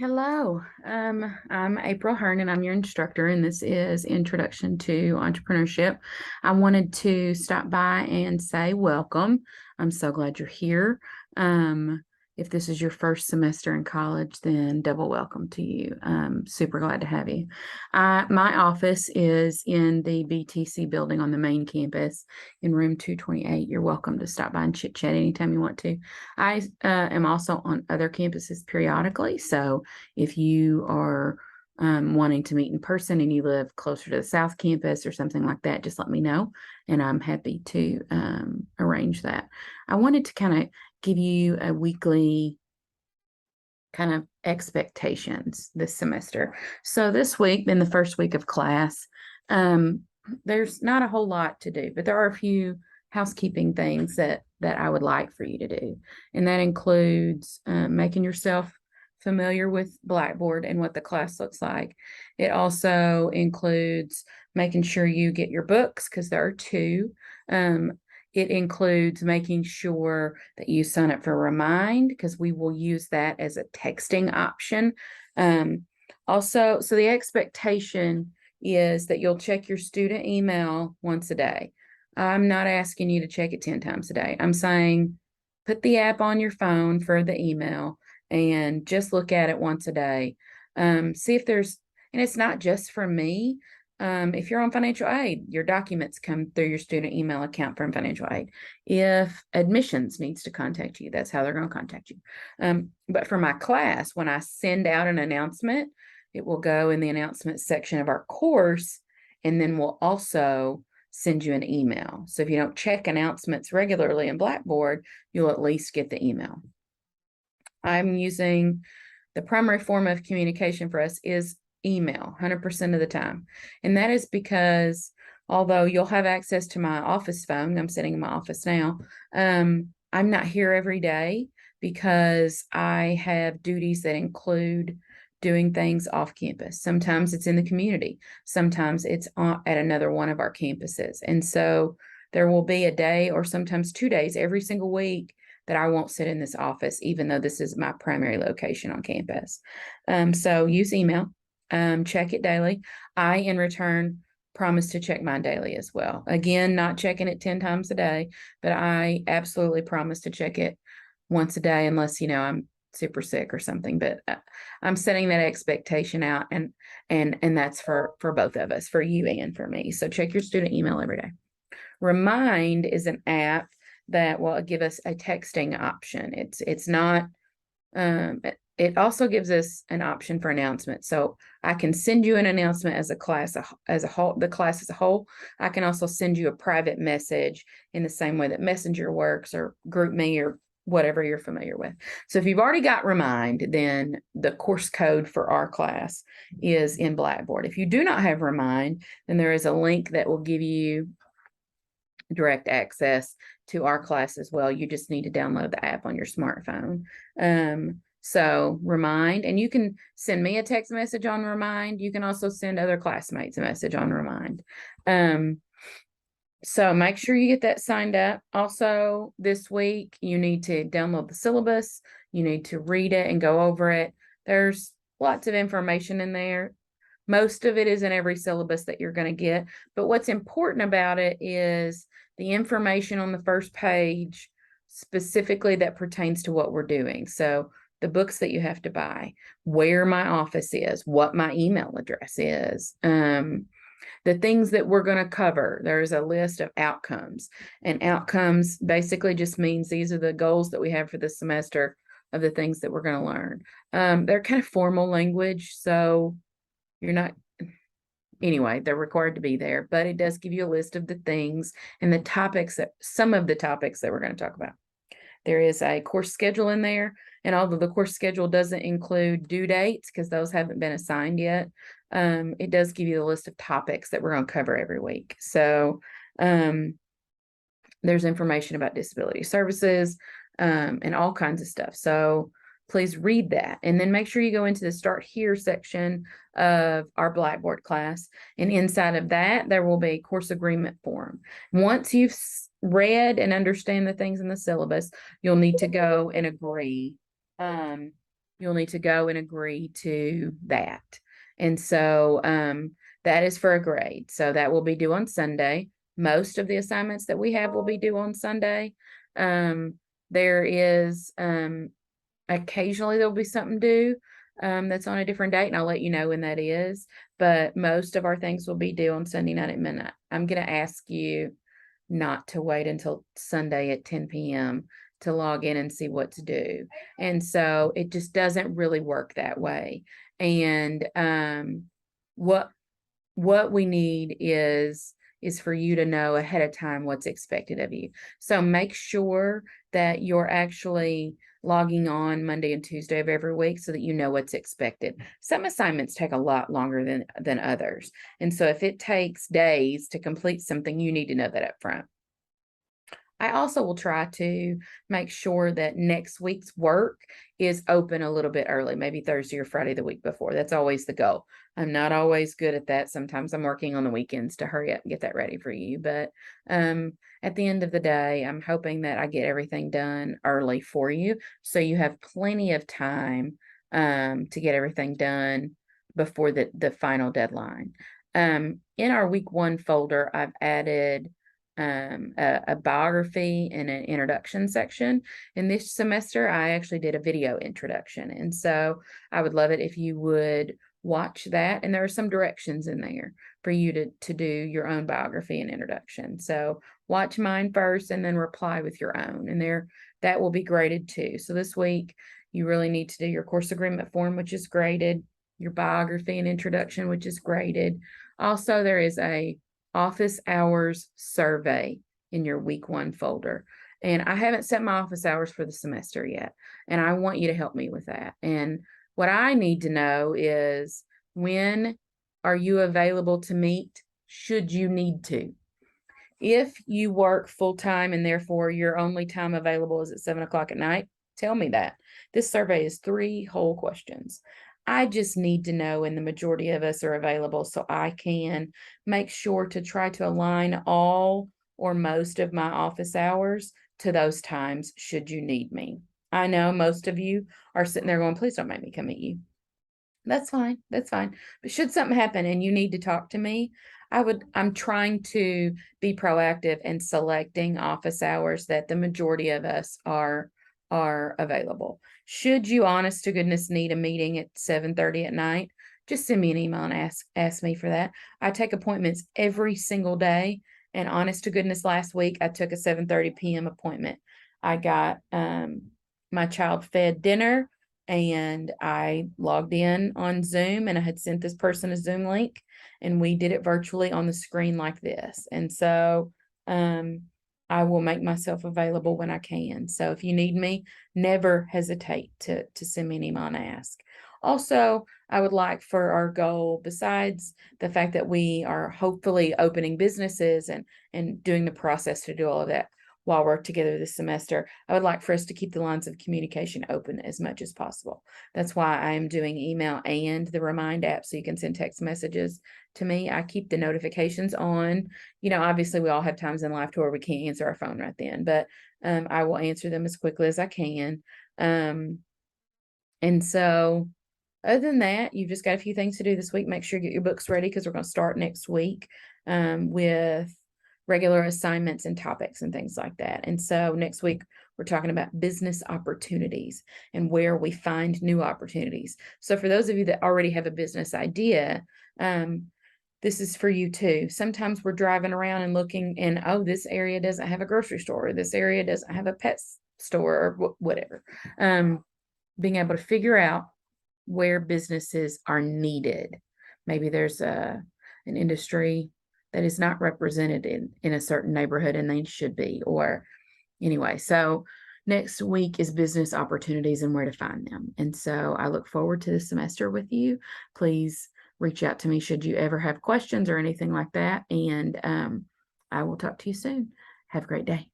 Hello, I'm April Hearn and I'm your instructor, and this is Introduction to Entrepreneurship. I wanted to stop by and say welcome. I'm so glad you're here. If this is your first semester in college, then double welcome to you. Super glad to have you. My office is in the BTC building on the main campus in room 228. You're welcome to stop by and chit chat anytime you want to. I am also on other campuses periodically, so if you are wanting to meet in person and you live closer to the South Campus or something like that, just let me know and I'm happy to arrange that. I wanted to kind of give you a weekly kind of expectations this semester. So this week, in the first week of class, there's not a whole lot to do, but there are a few housekeeping things that I would like for you to do. And that includes making yourself familiar with Blackboard and what the class looks like. It also includes making sure you get your books, because there are two. It includes making sure that you sign up for Remind, because we will use that as a texting option. Also, so the expectation is that you'll check your student email once a day. I'm not asking you to check it 10 times a day. I'm saying put the app on your phone for the email and just look at it once a day. See if there's, and it's not just for me. If you're on financial aid, your documents come through your student email account from financial aid. If admissions needs to contact you, that's how they're going to contact you. But for my class, when I send out an announcement, it will go in the announcements section of our course, and then we'll also send you an email. So if you don't check announcements regularly in Blackboard, you'll at least get the email. I'm using the primary form of communication for us is email 100% of the time. And that is because although you'll have access to my office phone, I'm sitting in my office now, I'm not here every day because I have duties that include doing things off campus. Sometimes it's in the community. Sometimes it's at another one of our campuses. And so there will be a day or sometimes 2 days every single week that I won't sit in this office, even though this is my primary location on campus. So use email, check it daily. I, in return, promise to check mine daily as well. Again, not checking it 10 times a day, but I absolutely promise to check it once a day, unless, I'm super sick or something. But I'm setting that expectation out, and that's for both of us, for you and for me. So check your student email every day. Remind is an app that will give us a texting option. It's not, it also gives us an option for announcements. So I can send you an announcement as a class, as a whole, the class as a whole. I can also send you a private message in the same way that Messenger works, or GroupMe, or whatever you're familiar with. So if you've already got Remind, then the course code for our class is in Blackboard. If you do not have Remind, then there is a link that will give you direct access to our class as well. You just need to download the app on your smartphone. So Remind, and you can send me a text message on Remind. You can also send other classmates a message on Remind. So make sure you get that signed up. Also, this week, you need to download the syllabus. You need to read it and go over it. There's lots of information in there. Most of it is in every syllabus that you're going to get. But what's important about it is the information on the first page, specifically that pertains to what we're doing. So the books that you have to buy, where my office is, what my email address is, the things that we're going to cover. There's a list of outcomes, and outcomes basically just means these are the goals that we have for the semester of the things that we're going to learn. They're kind of formal language, so you're not, anyway, they're required to be there, but it does give you a list of the things and the topics, that some of the topics that we're going to talk about. There is a course schedule in there, and although the course schedule doesn't include due dates because those haven't been assigned yet, it does give you the list of topics that we're going to cover every week. So there's information about disability services and all kinds of stuff. So please read that, and then make sure you go into the Start Here section of our Blackboard class, and inside of that there will be a course agreement form. Once you've read and understand the things in the syllabus, you'll need to go and agree you'll need to go and agree to that. And so that is for a grade. So that will be due on Sunday. Most of the assignments that we have will be due on Sunday. There is occasionally there'll be something due that's on a different date, and I'll let you know when that is. But most of our things will be due on Sunday night at midnight. I'm going to ask you not to wait until Sunday at 10 p.m. to log in and see what's due. And so it just doesn't really work that way. And what we need is for you to know ahead of time what's expected of you. So make sure that you're actually logging on Monday and Tuesday of every week so that you know what's expected. Some assignments take a lot longer than others. And so if it takes days to complete something, you need to know that up front. I also will try to make sure that next week's work is open a little bit early, maybe Thursday or Friday the week before. That's always the goal. I'm not always good at that. Sometimes I'm working on the weekends to hurry up and get that ready for you. But at the end of the day, I'm hoping that I get everything done early for you, so you have plenty of time to get everything done before the final deadline. In our week 1 folder, I've added a biography and an introduction section. In this semester, I actually did a video introduction. And so I would love it if you would watch that. And there are some directions in there for you to do your own biography and introduction. So watch mine first and then reply with your own. And that will be graded too. So this week, you really need to do your course agreement form, which is graded, your biography and introduction, which is graded. Also, there is a office hours survey in your week 1 folder. And I haven't set my office hours for the semester yet. And I want you to help me with that. And what I need to know is, when are you available to meet should you need to? If you work full time and therefore your only time available is at 7 o'clock at night, tell me that. This survey is 3 whole questions. I just need to know when the majority of us are available so I can make sure to try to align all or most of my office hours to those times should you need me. I know most of you are sitting there going, please don't make me come meet you. That's fine. That's fine. But should something happen and you need to talk to me, I'm trying to be proactive in selecting office hours that the majority of us are available. Should you, honest to goodness, need a meeting at 7:30 at night, just send me an email and ask me for that. I take appointments every single day. And honest to goodness, last week I took a 7:30 p.m. appointment. I got my child fed dinner, and I logged in on Zoom, and I had sent this person a Zoom link, and we did it virtually on the screen like this. And so I will make myself available when I can. So if you need me, never hesitate to send me an email and ask. Also, I would like for our goal, besides the fact that we are hopefully opening businesses and doing the process to do all of that while we're together this semester, I would like for us to keep the lines of communication open as much as possible. That's why I am doing email and the Remind app, so you can send text messages to me. I keep the notifications on. Obviously we all have times in life to where we can't answer our phone right then, but I will answer them as quickly as I can. And so other than that, you've just got a few things to do this week. Make sure you get your books ready, because we're going to start next week with regular assignments and topics and things like that. And so next week, we're talking about business opportunities and where we find new opportunities. So for those of you that already have a business idea, this is for you too. Sometimes we're driving around and looking, and oh, this area doesn't have a grocery store, or this area doesn't have a pet store, or whatever. Being able to figure out where businesses are needed. Maybe there's an industry that is not represented in a certain neighborhood and they should be, or anyway. So next week is business opportunities and where to find them. And so I look forward to this semester with you. Please reach out to me should you ever have questions or anything like that. And I will talk to you soon. Have a great day.